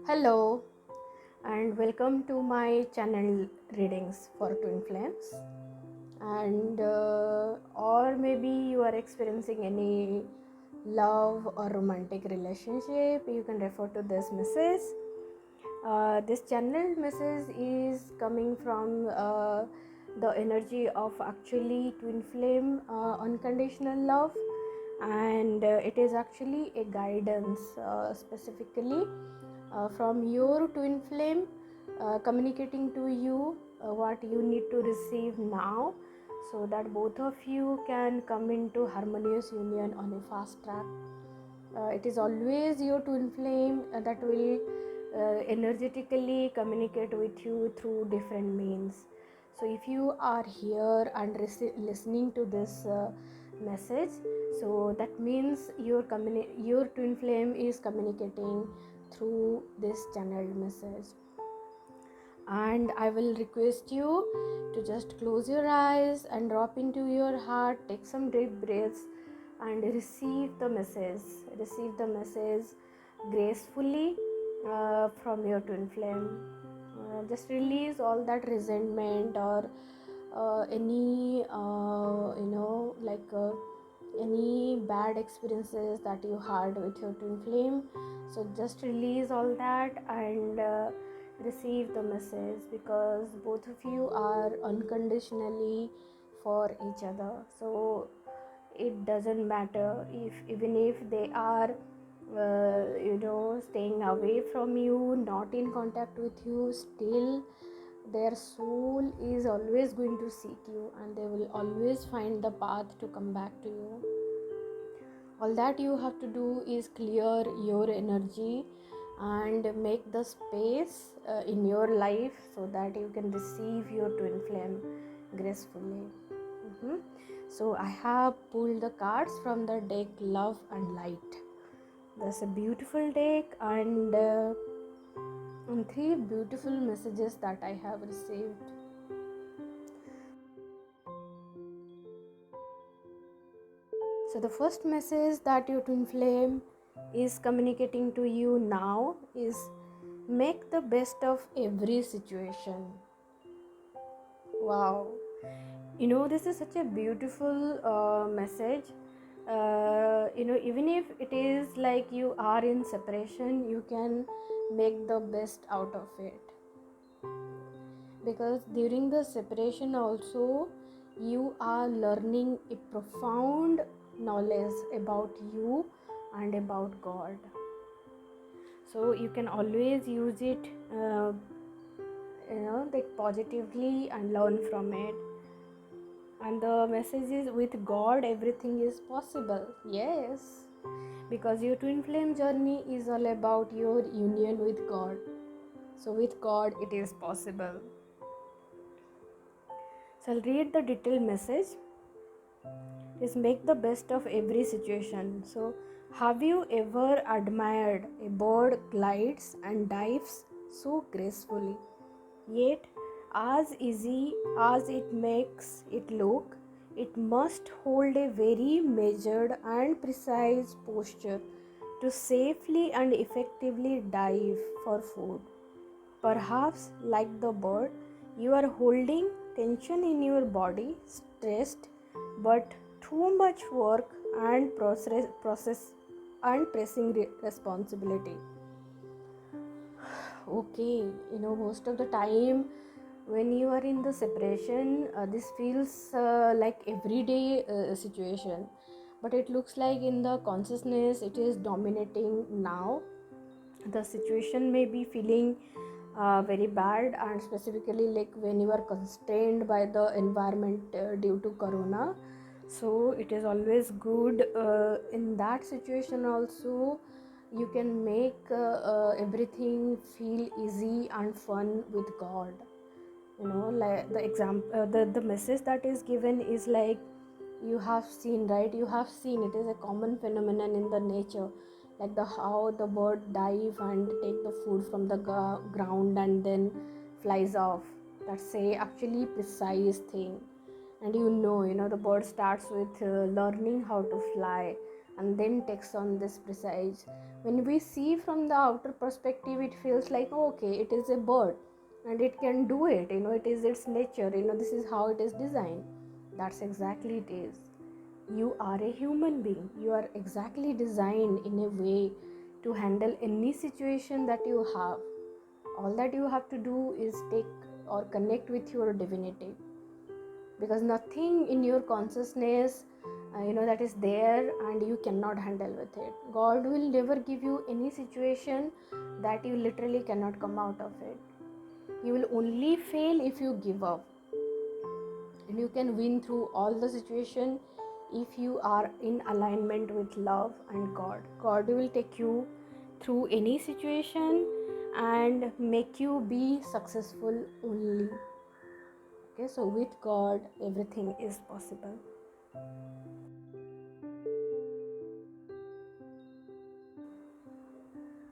Hello and welcome to my channel readings for twin flames. And or maybe you are experiencing any love or romantic relationship, you can refer to this message. This channel message is coming from the energy of actually twin flame unconditional love, and it is actually a guidance specifically from your twin flame communicating to you what you need to receive now, so that both of you can come into harmonious union on a fast track. It is always your twin flame that will energetically communicate with you through different means. So if you are here and listening to this message, so that means your twin flame is communicating through this channeled message. And I will request you to just close your eyes and drop into your heart, take some deep breaths and receive the message gracefully from your twin flame. Just release all that resentment or any any bad experiences that you had with your twin flame. So just release all that and receive the message, because both of you are unconditionally for each other. So it doesn't matter if even if they are staying away from you, not in contact with you, still their soul is always going to seek you and they will always find the path to come back to you. All that you have to do is clear your energy and make the space in your life so that you can receive your twin flame gracefully. So I have pulled the cards from the deck Love and Light. That's a beautiful deck, and three beautiful messages that I have received. So the first message that your twin flame is communicating to you now is make the best of every situation. Wow. This is such a beautiful message. Even if it is like you are in separation, you can make the best out of it, because during the separation also you are learning a profound knowledge about you and about God. So you can always use it positively and learn from it. And the message is, with God everything is possible. Yes, because your twin flame journey is all about your union with God. So with God it is possible. So I'll read the detailed message. Is make the best of every situation. So have you ever admired a bird glides and dives so gracefully, yet as easy as it makes it look, it must hold a very measured and precise posture to safely and effectively dive for food. Perhaps, like the bird, you are holding tension in your body, stressed, but too much work and process and pressing responsibility. Okay, most of the time when you are in the separation, this feels like everyday situation, but it looks like in the consciousness it is dominating now. The situation may be feeling very bad, and specifically like when you are constrained by the environment due to corona. So it is always good in that situation also you can make everything feel easy and fun with God. Like the example, the message that is given is like, you have seen, right? You have seen, it is a common phenomenon in the nature, like the how the bird dive and take the food from the ground and then flies off. That's a actually precise thing. And the bird starts with learning how to fly, and then takes on this precise. When we see from the outer perspective, it feels like, oh, okay, it is a bird and it can do it, it is its nature, this is how it is designed. That's exactly it is. You are a human being. You are exactly designed in a way to handle any situation that you have. All that you have to do is take or connect with your divinity, because nothing in your consciousness that is there and you cannot handle with it. God will never give you any situation that you literally cannot come out of it. You will only fail if you give up, and you can win through all the situation if you are in alignment with love and God will take you through any situation and make you be successful only. Okay, so with God everything is possible.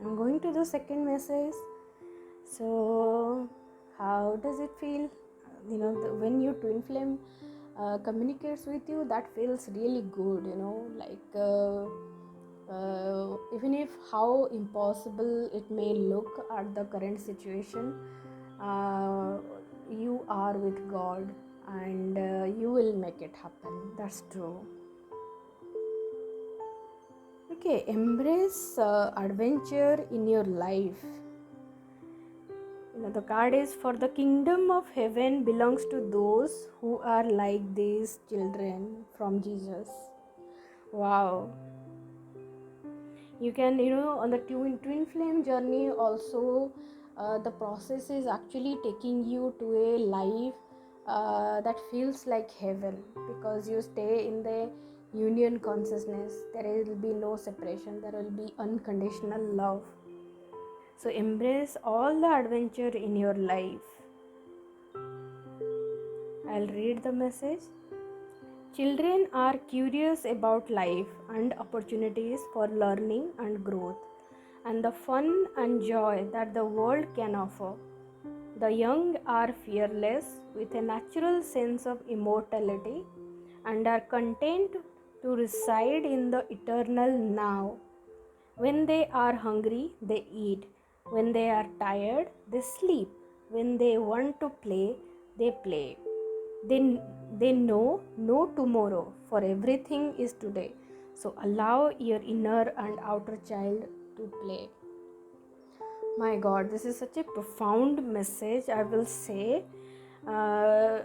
I'm going to the second message. So how does it feel? When your twin flame communicates with you, that feels really good, even if how impossible it may look at the current situation, uh, you are with God, and you will make it happen. That's true. Okay, embrace adventure in your life. The card is, for the kingdom of heaven belongs to those who are like these children from Jesus. Wow. You can, on the twin flame journey also, the process is actually taking you to a life that feels like heaven, because you stay in the union consciousness. There will be no separation, there will be unconditional love. So embrace all the adventure in your life. I'll read the message. Children are curious about life and opportunities for learning and growth, and the fun and joy that the world can offer. The young are fearless with a natural sense of immortality and are content to reside in the eternal now. When they are hungry, they eat. When they are tired, they sleep. When they want to play, they play. They know no tomorrow, for everything is today. So allow your inner and outer child to play. My God, this is such a profound message, I will say. On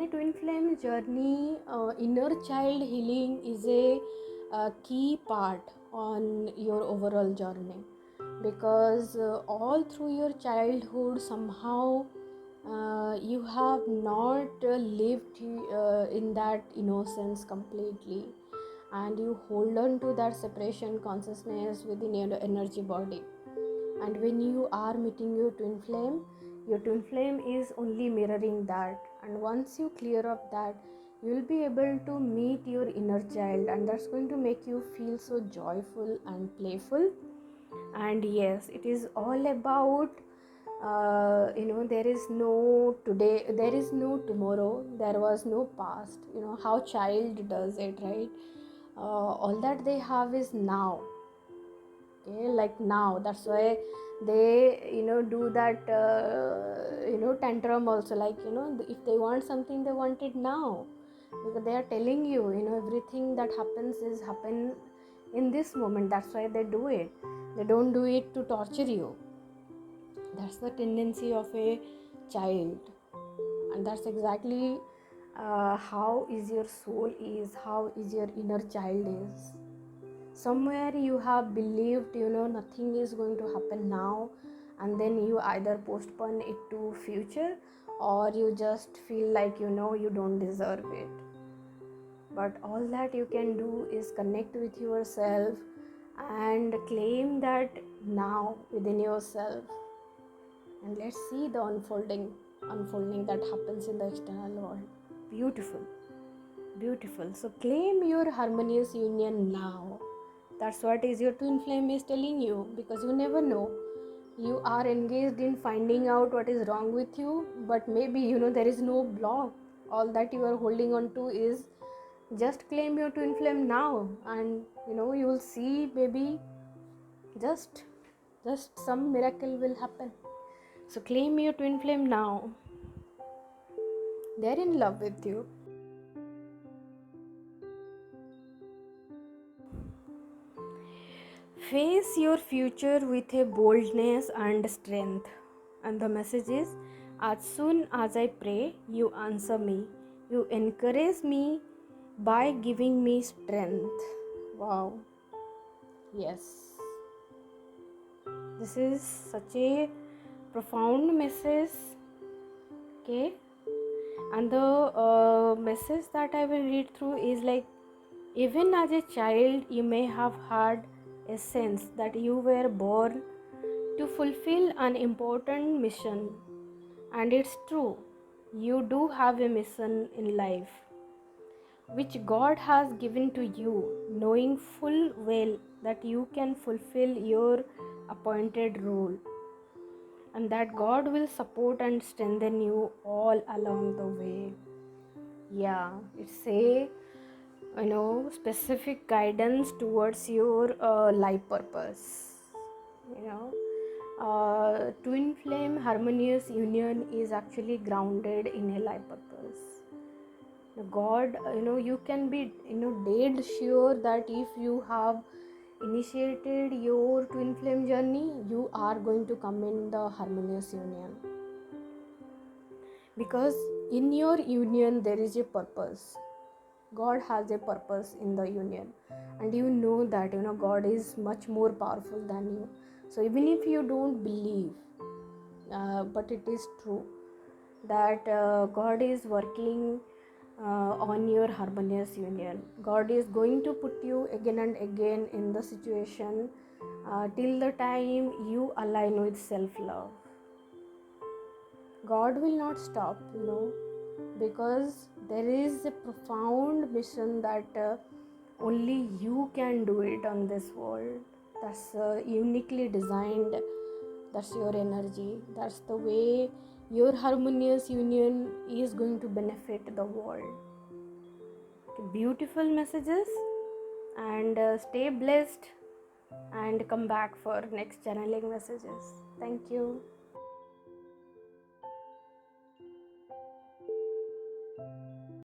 a twin flame journey, inner child healing is a key part on your overall journey, because all through your childhood somehow you have not lived in that innocence completely, and you hold on to that separation consciousness within your energy body. And when you are meeting your twin flame is only mirroring that, and once you clear up that, you will be able to meet your inner child, and that's going to make you feel so joyful and playful. And yes, it is all about there is no today, there is no tomorrow, there was no past. How child does it, right? All that they have is now. Okay, like now, that's why they do that tantrum also, like if they want something, they want it now, because they are telling you, everything that happens is happen in this moment. That's why they do it. They don't do it to torture you. That's the tendency of a child, and that's exactly how is your soul is, how is your inner child is. Somewhere you have believed nothing is going to happen now, and then you either postpone it to future, or you just feel like you don't deserve it. But all that you can do is connect with yourself and claim that now within yourself, and let's see the unfolding that happens in the external world. Beautiful. So claim your harmonious union now. That's what is your twin flame is telling you, because you never know. You are engaged in finding out what is wrong with you, but maybe there is no block. All that you are holding on to is Just claim your twin flame now, and you will see, maybe just some miracle will happen. So claim your twin flame now. They're in love with you. Face your future with a boldness and strength. And the message is, as soon as I pray, you answer me. You encourage me by giving me strength. Wow. Yes. This is such a profound message. Okay. And the message that I will read through is like, even as a child, you may have had a sense that you were born to fulfill an important mission. And it's true, you do have a mission in life, which God has given to you, knowing full well that you can fulfill your appointed role, and that God will support and strengthen you all along the way. Yeah, it's a specific guidance towards your life purpose. Twin flame harmonious union is actually grounded in a life purpose. God, you can be dead sure that if you have initiated your twin flame journey, you are going to come in the harmonious union, because in your union there is a purpose. God has a purpose in the union, and you know that God is much more powerful than you. So even if you don't believe, but it is true that God is working on your harmonious union. God is going to put you again and again in the situation till the time you align with self-love. God will not stop, because there is a profound mission that only you can do it on this world. That's uniquely designed. That's your energy. That's the way your harmonious union is going to benefit the world. Okay, beautiful messages, and stay blessed, and come back for next channeling messages. Thank you.